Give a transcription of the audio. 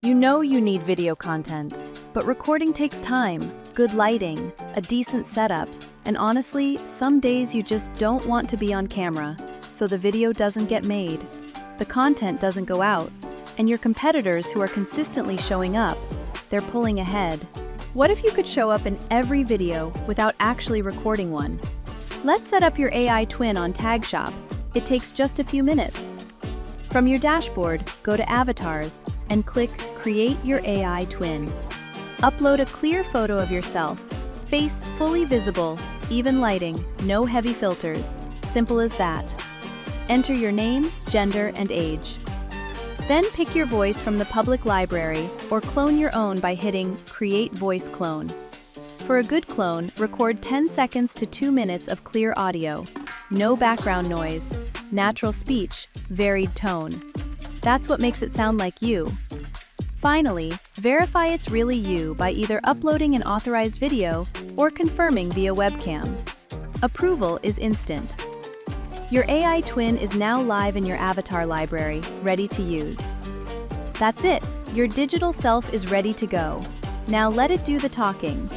You know you need video content, but recording takes time, good lighting, a decent setup, and honestly, some days you just don't want to be on camera, so the video doesn't get made, the content doesn't go out, and your competitors who are consistently showing up, they're pulling ahead. What if you could show up in every video without actually recording one? Let's set up your AI twin on Tagshop. It takes just a few minutes. From your dashboard, go to Avatars and click Create Your AI Twin. Upload a clear photo of yourself, face fully visible, even lighting, no heavy filters. Simple as that. Enter your name, gender, and age. Then pick your voice from the public library or clone your own by hitting Create Voice Clone. For a good clone, record 10 seconds to 2 minutes of clear audio, no background noise, natural speech, varied tone. That's what makes it sound like you. Finally, verify it's really you by either uploading an authorized video or confirming via webcam. Approval is instant. Your AI twin is now live in your avatar library, ready to use. That's it, your digital self is ready to go. Now let it do the talking.